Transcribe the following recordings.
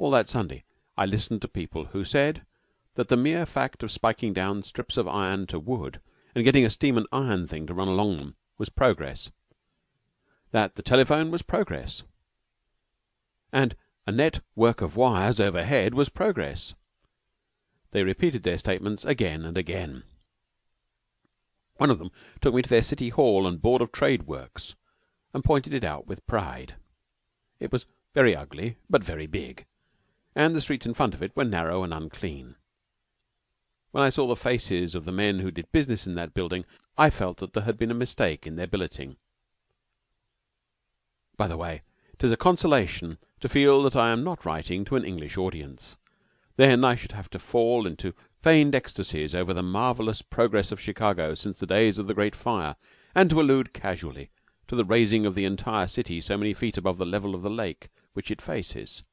All that Sunday I listened to people who said that the mere fact of spiking down strips of iron to wood and getting a steam and iron thing to run along them was progress, that the telephone was progress, and a net work of wires overhead was progress. They repeated their statements again and again. One of them took me to their City Hall and Board of Trade Works and pointed it out with pride. It was very ugly, but very big, and the streets in front of it were narrow and unclean. When I saw the faces of the men who did business in that building, I felt that there had been a mistake in their billeting. By the way, 'tis a consolation to feel that I am not writing to an English audience. Then I should have to fall into feigned ecstasies over the marvellous progress of Chicago since the days of the Great Fire, and to allude casually to the raising of the entire city so many feet above the level of the lake which it faces,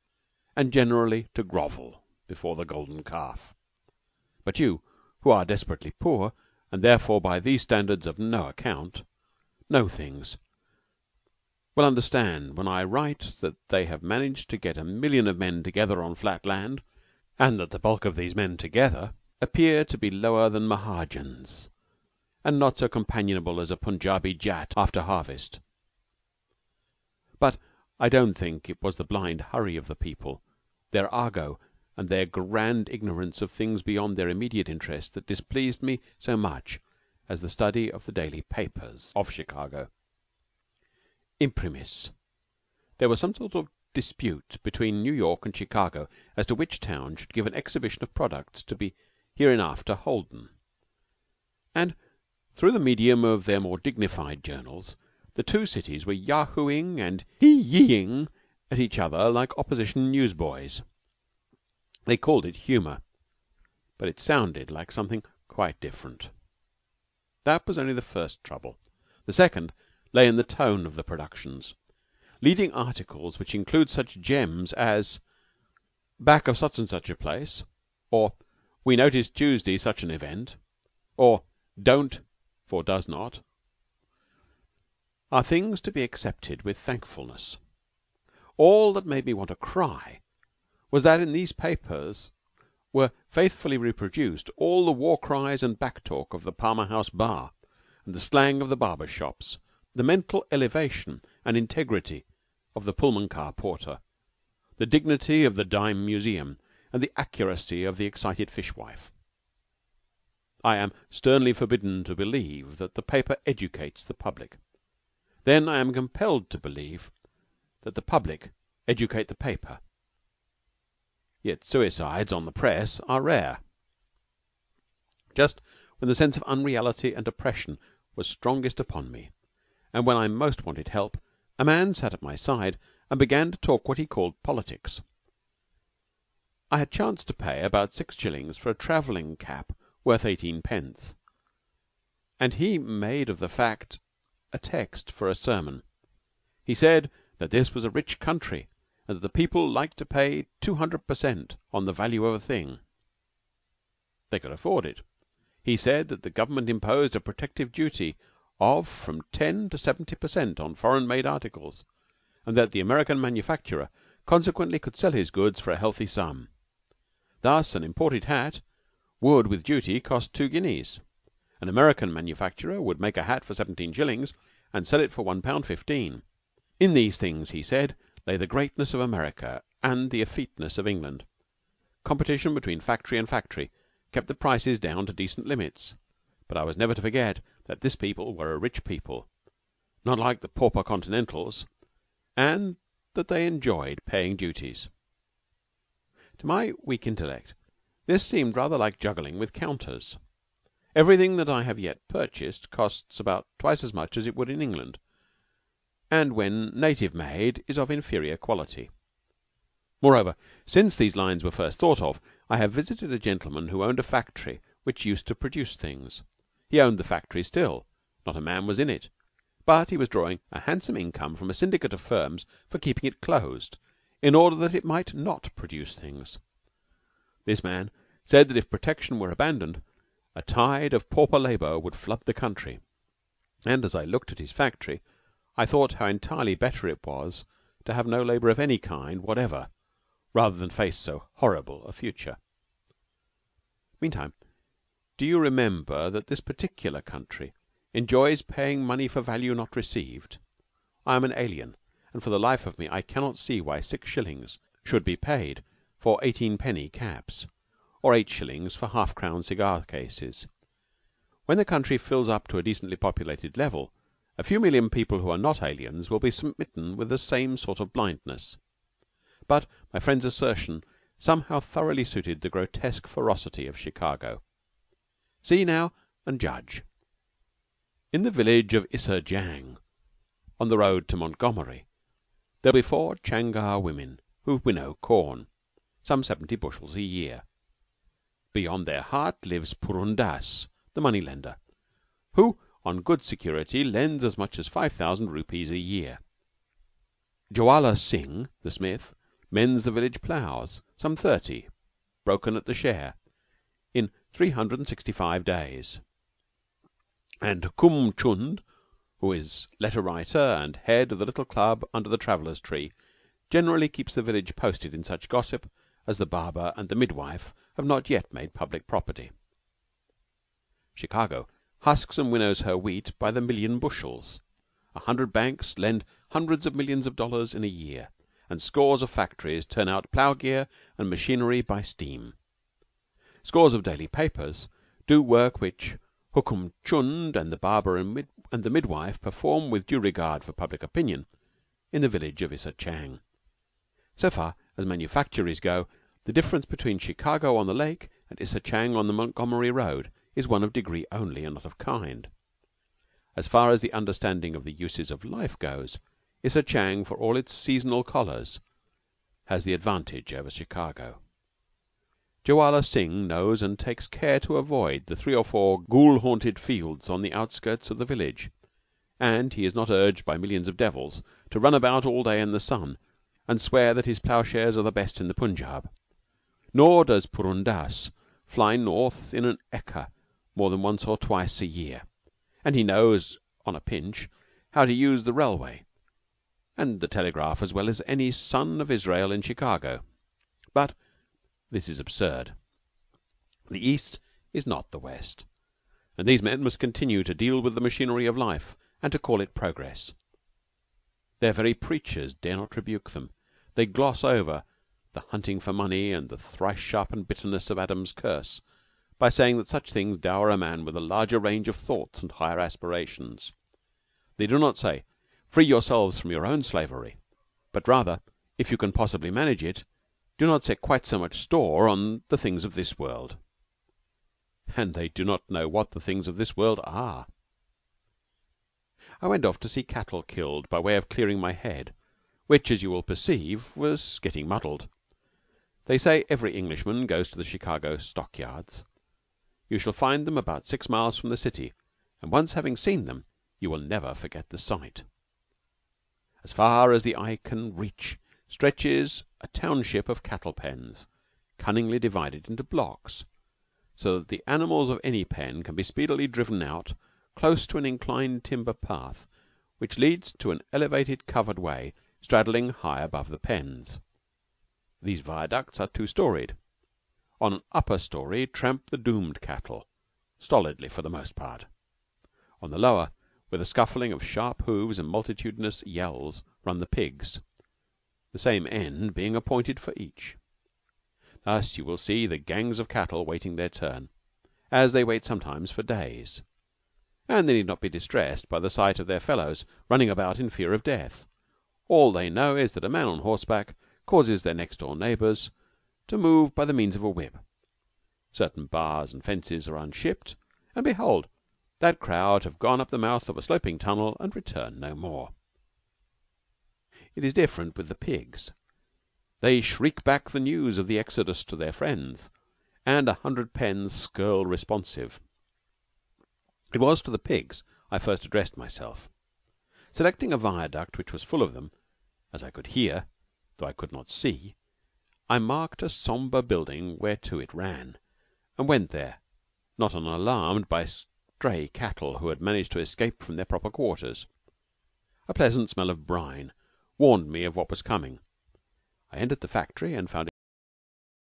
and generally to grovel before the golden calf. But you, who are desperately poor, and therefore by these standards of no account, know things, will understand when I write that they have managed to get 1,000,000 of men together on flat land, and that the bulk of these men together appear to be lower than Mahajans, and not so companionable as a Punjabi Jat after harvest. But I don't think it was the blind hurry of the people, their argot, and their grand ignorance of things beyond their immediate interest that displeased me so much as the study of the daily papers of Chicago. Imprimis, there was some sort of dispute between New York and Chicago as to which town should give an exhibition of products to be hereinafter holden, and through the medium of their more dignified journals the two cities were yahooing and hee-yeeing at each other like opposition newsboys. They called it humour, but it sounded like something quite different. That was only the first trouble. The second lay in the tone of the productions. Leading articles which include such gems as "Back of such and such a place," or "We noticed Tuesday such an event," or "Don't for does not," are things to be accepted with thankfulness. All that made me want to cry was that in these papers were faithfully reproduced all the war cries and back talk of the Palmer House bar, and the slang of the barber shops, the mental elevation and integrity of the Pullman car porter, the dignity of the dime museum, and the accuracy of the excited fishwife. I am sternly forbidden to believe that the paper educates the public. Then I am compelled to believe that the public educate the paper. Yet suicides on the press are rare. Just when the sense of unreality and oppression was strongest upon me, and when I most wanted help, a man sat at my side and began to talk what he called politics. I had chanced to pay about 6 shillings for a travelling cap worth 18 pence, and he made of the fact a text for a sermon. He said that this was a rich country, and that the people liked to pay 200% on the value of a thing. They could afford it. He said that the government imposed a protective duty of from 10 to 70% on foreign-made articles, and that the American manufacturer consequently could sell his goods for a healthy sum. Thus, an imported hat would, with duty, cost 2 guineas. An American manufacturer would make a hat for 17 shillings and sell it for £1.15. In these things, he said, lay the greatness of America and the effeteness of England. Competition between factory and factory kept the prices down to decent limits, but I was never to forget that this people were a rich people, not like the pauper Continentals, and that they enjoyed paying duties. To my weak intellect, this seemed rather like juggling with counters. Everything that I have yet purchased costs about twice as much as it would in England, and when native made is of inferior quality. Moreover, since these lines were first thought of, I have visited a gentleman who owned a factory which used to produce things. He owned the factory still. Not a man was in it. But he was drawing a handsome income from a syndicate of firms for keeping it closed, in order that it might not produce things. This man said that if protection were abandoned, a tide of pauper labour would flood the country. And as I looked at his factory, I thought how entirely better it was to have no labour of any kind whatever, rather than face so horrible a future. Meantime, do you remember that this particular country enjoys paying money for value not received? I am an alien, and for the life of me I cannot see why 6 shillings should be paid for 18-penny caps, or 8 shillings for half-crown cigar cases. When the country fills up to a decently populated level, a few million people who are not aliens will be smitten with the same sort of blindness. But my friend's assertion somehow thoroughly suited the grotesque ferocity of Chicago. See now and judge. In the village of Isser Jang, on the road to Montgomery, there will be 4 Changar women who winnow corn, some 70 bushels a year. Beyond their hut lives Purun Das, the money-lender, who, on good security, lends as much as 5,000 rupees a year. Jwala Singh, the smith, mends the village ploughs, some 30, broken at the share, in 365 days. And Kum Chund, who is letter writer and head of the little club under the traveller's tree, generally keeps the village posted in such gossip as the barber and the midwife have not yet made public property. Chicago husks and winnows her wheat by the million bushels. 100 banks lend hundreds of millions of dollars in a year, and scores of factories turn out plough gear and machinery by steam. Scores of daily papers do work which Hukum Chund and the barber and the midwife perform with due regard for public opinion in the village of Isser Jang. So far as manufactories go, the difference between Chicago on the lake and Isser Jang on the Montgomery road is one of degree only and not of kind. As far as the understanding of the uses of life goes, Isser Jang, for all its seasonal collars, has the advantage over Chicago. Jwala Singh knows and takes care to avoid the 3 or 4 ghoul-haunted fields on the outskirts of the village, and he is not urged by millions of devils to run about all day in the sun and swear that his ploughshares are the best in the Punjab. Nor does Purun Das fly north in an ekka more than once or twice a year, and he knows, on a pinch, how to use the railway and the telegraph as well as any son of Israel in Chicago. But this is absurd. The East is not the West, and these men must continue to deal with the machinery of life and to call it progress. Their very preachers dare not rebuke them. They gloss over the hunting for money and the thrice-sharpened bitterness of Adam's curse by saying that such things dower a man with a larger range of thoughts and higher aspirations. They do not say, free yourselves from your own slavery, but rather, if you can possibly manage it, do not set quite so much store on the things of this world. And they do not know what the things of this world are. I went off to see cattle killed by way of clearing my head, which, as you will perceive, was getting muddled. They say every Englishman goes to the Chicago stockyards. You shall find them about 6 miles from the city, and once having seen them, you will never forget the sight. As far as the eye can reach stretches a township of cattle pens, cunningly divided into blocks, so that the animals of any pen can be speedily driven out close to an inclined timber path which leads to an elevated covered way straddling high above the pens. These viaducts are 2-storied. On an upper story tramp the doomed cattle, stolidly for the most part. On the lower, with a scuffling of sharp hoofs and multitudinous yells, run the pigs, the same end being appointed for each. Thus you will see the gangs of cattle waiting their turn, as they wait sometimes for days, and they need not be distressed by the sight of their fellows running about in fear of death. All they know is that a man on horseback causes their next-door neighbours to move by the means of a whip. Certain bars and fences are unshipped, and behold, that crowd have gone up the mouth of a sloping tunnel and return no more. It is different with the pigs. They shriek back the news of the exodus to their friends, and 100 pens skirl responsive. It was to the pigs I first addressed myself. Selecting a viaduct which was full of them, as I could hear, though I could not see, I marked a sombre building whereto it ran, and went there, not unalarmed by stray cattle who had managed to escape from their proper quarters. A pleasant smell of brine warned me of what was coming. I entered the factory and found